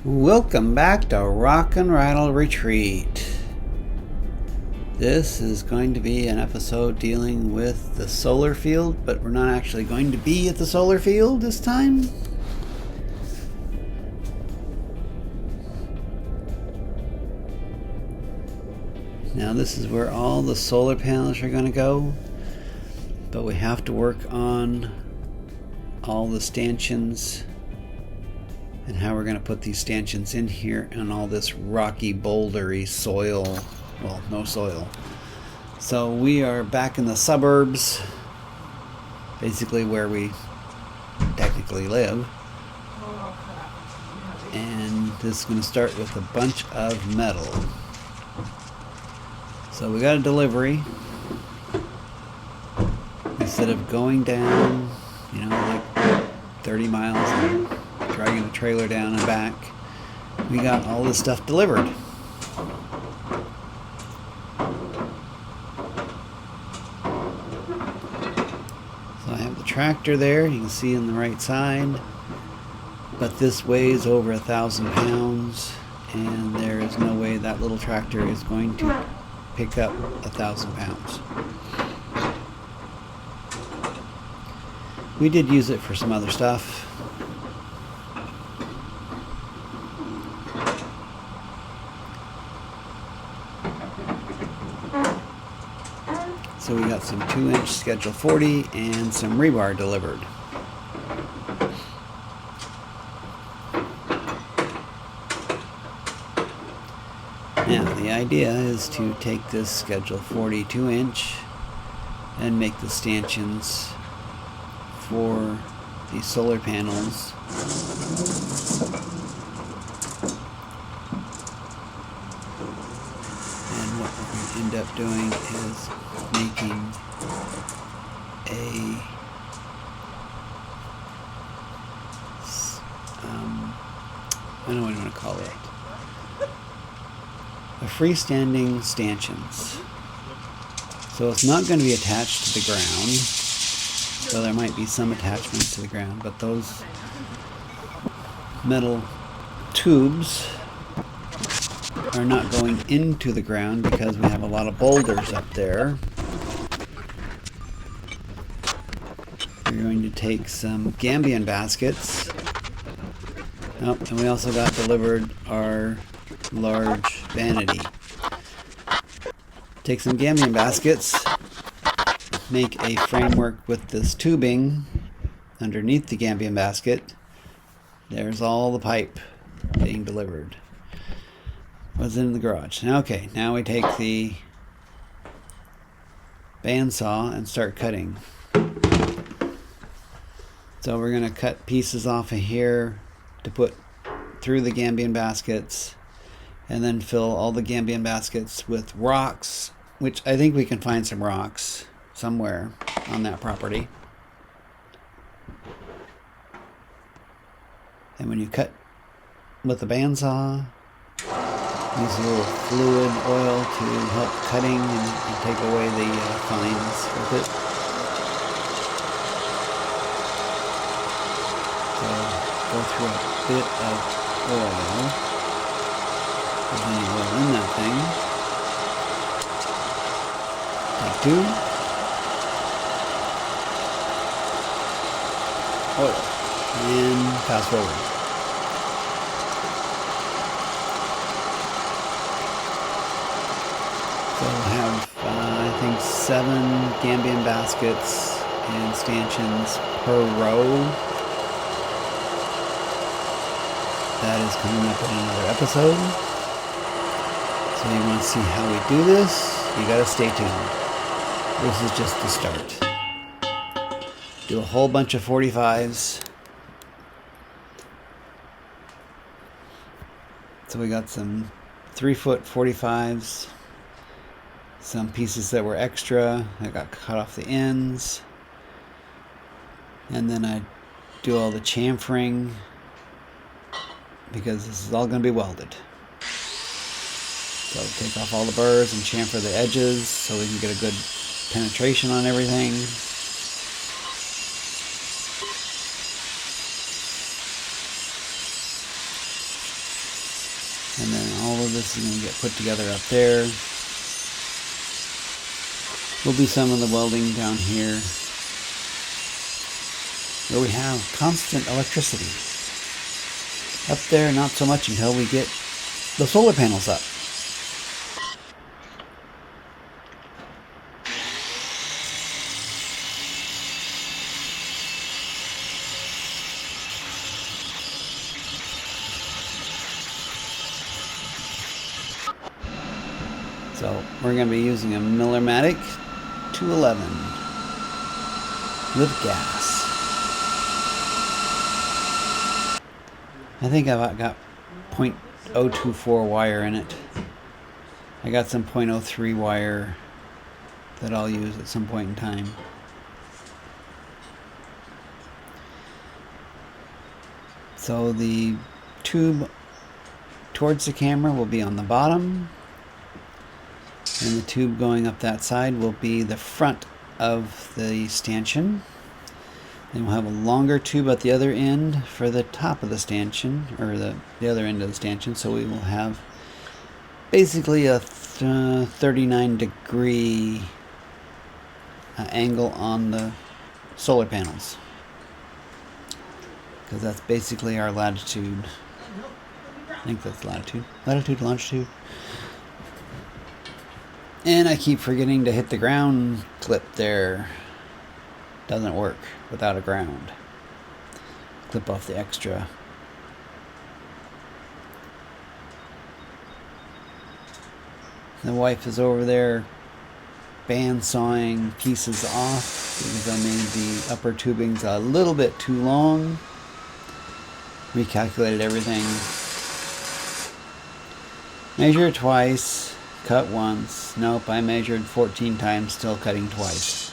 Welcome back to Rock and Rattle Retreat. This is going to be an episode dealing with the solar field, but we're not actually going to be at the solar field this time. Now this is where all the solar panels are going to go, but we have to work on all the stanchions and how we're going to put these stanchions in here and all this rocky, bouldery soil. Well, no soil. So we are back in the suburbs, basically where we technically live. And this is going to start with a bunch of metal. So we got a delivery. Instead of going down, like 30 miles and dragging the trailer down and back, we got all this stuff delivered. So I have the tractor there, you can see on the right side, but this weighs over 1,000 pounds, and there is no way that little tractor is going to pick up 1,000 pounds. We did use it for some other stuff. So we got some 2-inch Schedule 40 and some rebar delivered. Now the idea is to take this Schedule 40 2-inch and make the stanchions for the solar panels. And what we're going to end up doing is making I don't know what you want to call it. A freestanding stanchions. So it's not going to be attached to the ground. So there might be some attachments to the ground, but those metal tubes are not going into the ground because we have a lot of boulders up there. We're going to take some Gambian baskets. Oh, and we also got delivered our large vanity. Take some Gambian baskets, make a framework with this tubing underneath the Gambian basket. There's all the pipe being delivered. What's in the garage? Okay, now we take the bandsaw and start cutting. So we're going to cut pieces off of here to put through the Gambian baskets, and then fill all the Gambian baskets with rocks, which I think we can find some rocks somewhere on that property. And when you cut with the bandsaw, use a little fluid oil to help cutting and take away the fines with it. So go through a bit of oil. There's any oil in that thing. Take 2. Oil. And fast forward. So we'll have, I think, 7 Gambian baskets and stanchions per row. That is coming up in another episode. So you want to see how we do this, you gotta stay tuned. This is just the start. Do a whole bunch of 45s. So we got some 3-foot 45s. Some pieces that were extra, I got cut off the ends. And then I do all the chamfering, because this is all going to be welded. So take off all the burrs and chamfer the edges so we can get a good penetration on everything. And then all of this is going to get put together up there. Will be some of the welding down here, where we have constant electricity. Up there, not so much until we get the solar panels up. So we're going to be using a Millermatic 211 with gas. I think I've got 0.024 wire in it. I got some 0.03 wire that I'll use at some point in time. So the tube towards the camera will be on the bottom, and the tube going up that side will be the front of the stanchion. Then we'll have a longer tube at the other end for the top of the stanchion, or the other end of the stanchion, so we will have basically a 39-degree angle on the solar panels, because that's basically our latitude. I think that's latitude, longitude. And I keep forgetting to hit the ground clip there. Doesn't work without a ground. Clip off the extra. The wife is over there bandsawing pieces off because I made the upper tubings a little bit too long. Recalculated everything. Measure twice. Cut once. Nope, I measured 14 times, still cutting twice.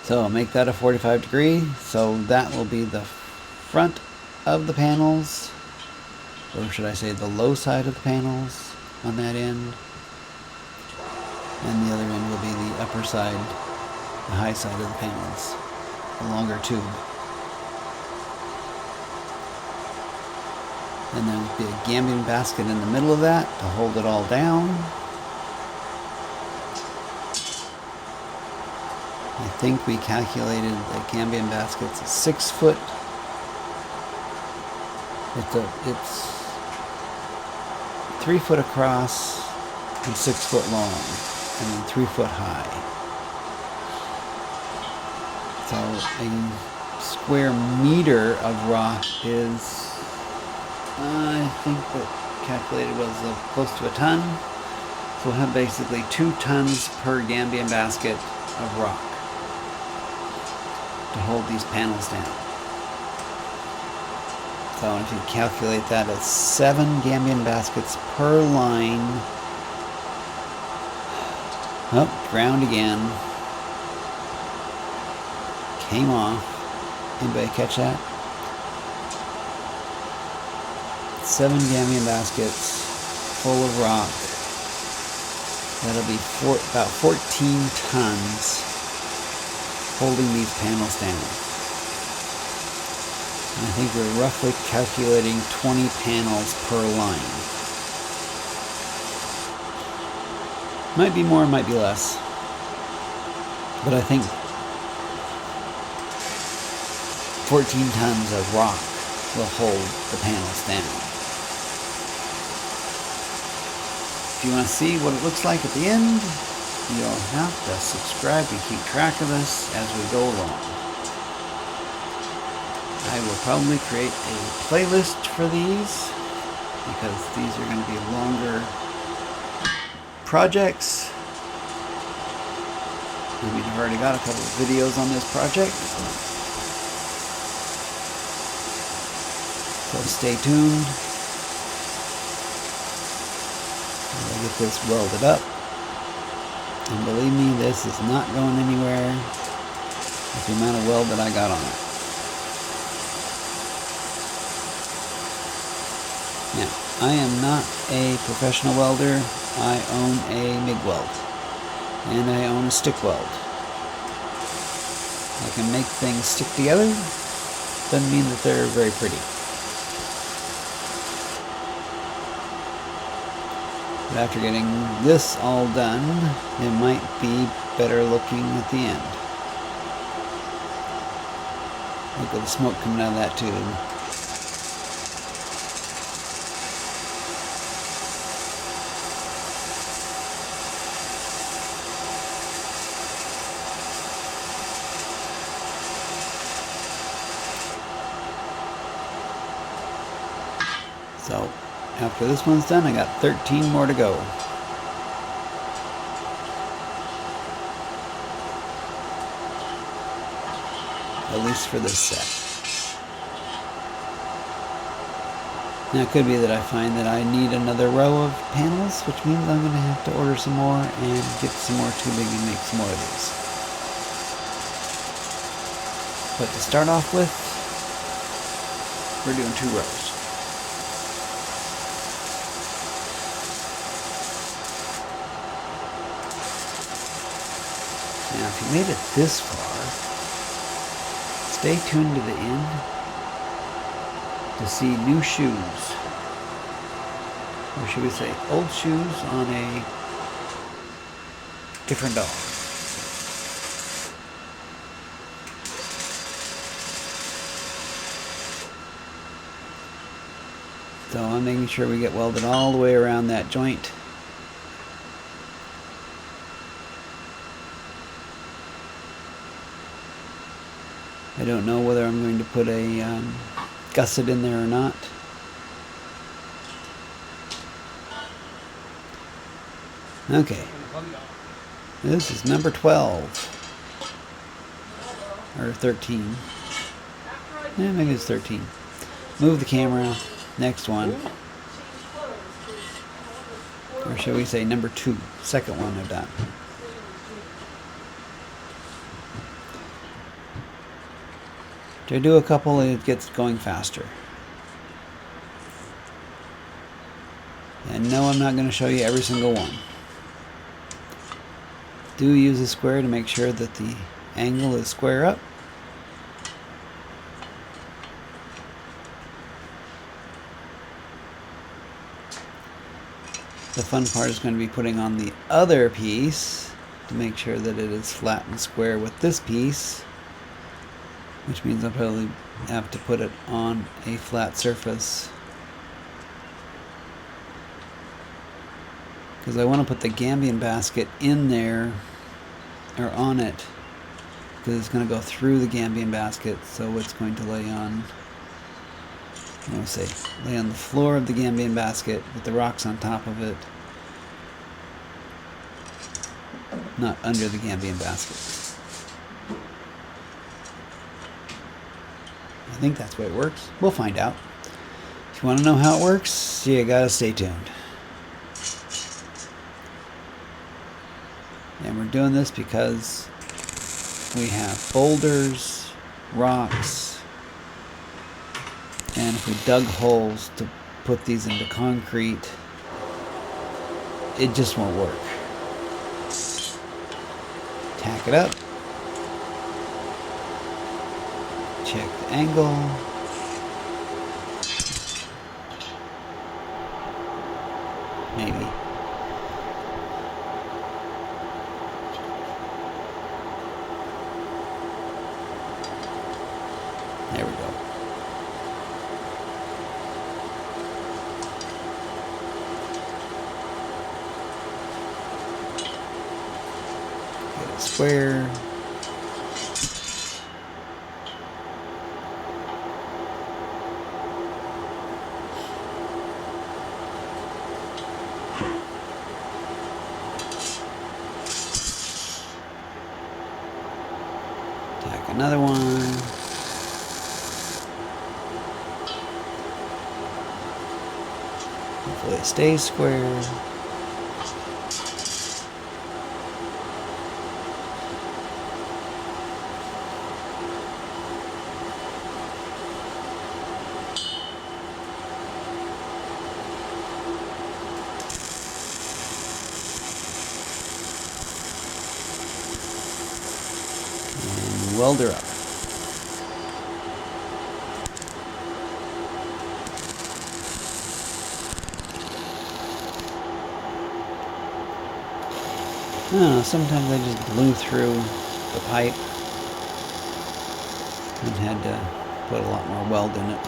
So make that a 45 degree. So that will be the front of the panels, or should I say the low side of the panels on that end. And the other end will be the upper side, the high side of the panels, the longer tube. And there will be a gambling basket in the middle of that to hold it all down. I think we calculated the gambling basket's a 6 foot. It's 3 foot across and 6 foot long, and then 3 foot high. So a square meter of rock is, I think what calculated was close to a ton. So we'll have basically 2 tons per Gambian basket of rock to hold these panels down. So if you calculate that, it's 7 Gambian baskets per line. Oh, ground again. Came off. Anybody catch that? 7 Gambian baskets full of rock. That'll be about 14 tons holding these panels down. And I think we're roughly calculating 20 panels per line. Might be more, might be less. But I think 14 tons of rock will hold the panels down. If you want to see what it looks like at the end, you'll have to subscribe to keep track of this as we go along. I will probably create a playlist for these because these are going to be longer projects. I mean, I've already got a couple of videos on this project, so stay tuned. I'll get this welded up, and believe me, this is not going anywhere with the amount of weld that I got on it. Now, I am not a professional welder. I own a MIG weld, and I own a stick weld. I can make things stick together, doesn't mean that they're very pretty. But after getting this all done, it might be better looking at the end. Look at the smoke coming out of that tube. So, after this one's done, I got 13 more to go. At least for this set. Now it could be that I find that I need another row of panels, which means I'm going to have to order some more and get some more tubing and make some more of these. But to start off with, we're doing 2 rows. Now if you made it this far, stay tuned to the end to see new shoes. Or should we say old shoes on a different dog. So I'm making sure we get welded all the way around that joint. I don't know whether I'm going to put a gusset in there or not. Okay. This is number 12. Or 13. Yeah, maybe it's 13. Move the camera. Next one. Or shall we say number 2. Second one I've done. If I do a couple, it gets going faster. And no, I'm not going to show you every single one. Do use a square to make sure that the angle is square up. The fun part is going to be putting on the other piece to make sure that it is flat and square with this piece. Which means I'll probably have to put it on a flat surface. Because I want to put the Gambian basket in there, or on it, because it's going to go through the Gambian basket, so it's going to lay on, lay on the floor of the Gambian basket with the rocks on top of it, not under the Gambian basket. I think that's the way it works. We'll find out. If you want to know how it works, you gotta stay tuned. And we're doing this because we have boulders, rocks, and if we dug holes to put these into concrete, it just won't work. Tack it up. Check the angle. Maybe. There we go. Get a square. Another one. Hopefully it stays square. Weld her up. I don't know, sometimes I just blew through the pipe and had to put a lot more weld in it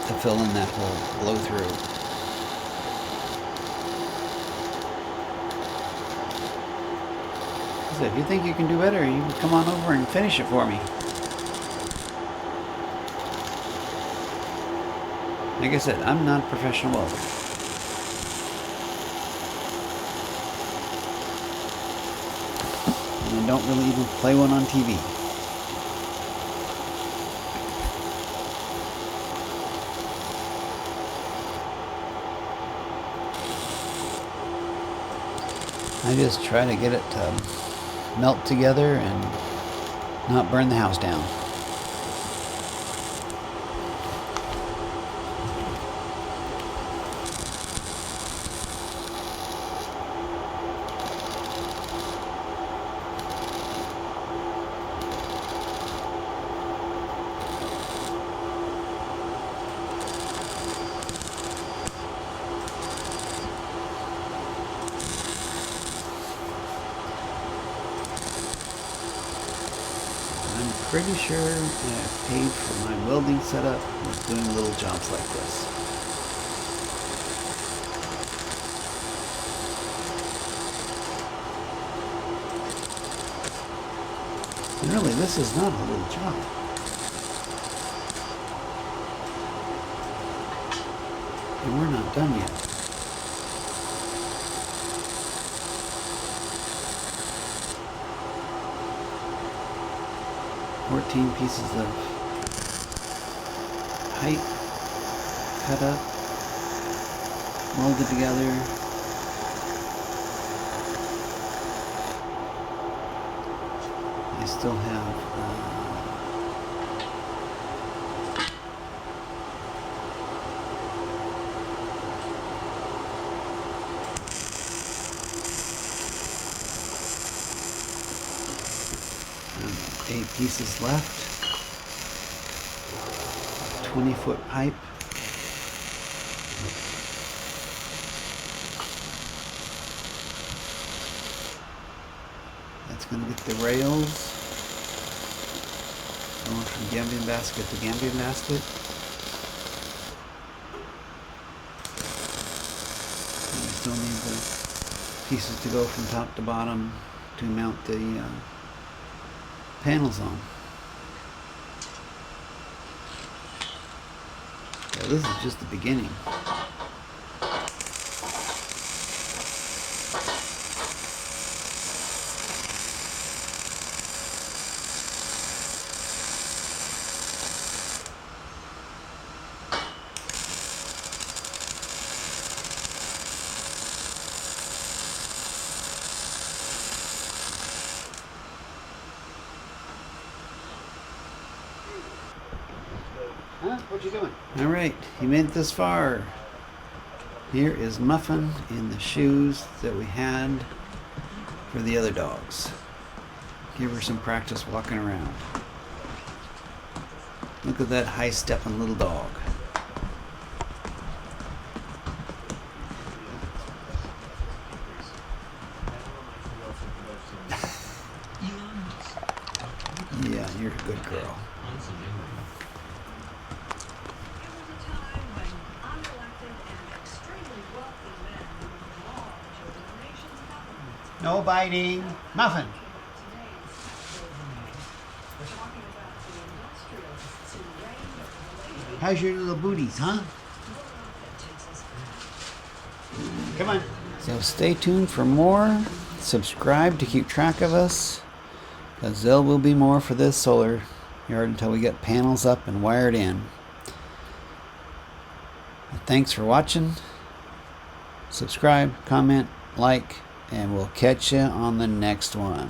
to fill in that whole blow through. So if you think you can do better, you can come on over and finish it for me. Like I said, I'm not a professional welder. And I don't really even play one on TV. I just try to get it to melt together and not burn the house down. Pretty sure I paid for my welding setup with doing little jobs like this. And really, this is not a little job. And we're not done yet. Pieces of pipe cut up, molded together. I still have 8 pieces left. 20-foot pipe. That's going to get the rails going from Gambian basket to Gambian basket. And we still need the pieces to go from top to bottom to mount the panels on. Yeah, this is just the beginning. Huh? What you doing? All right, you made it this far. Here is Muffin in the shoes that we had for the other dogs. Give her some practice walking around. Look at that high-stepping little dog. Yeah, you're a good girl. No biting. Muffin. How's your little booties, huh? Come on. So stay tuned for more. Subscribe to keep track of us, because there will be more for this solar yard until we get panels up and wired in. Thanks for watching. Subscribe, comment, like, and we'll catch you on the next one.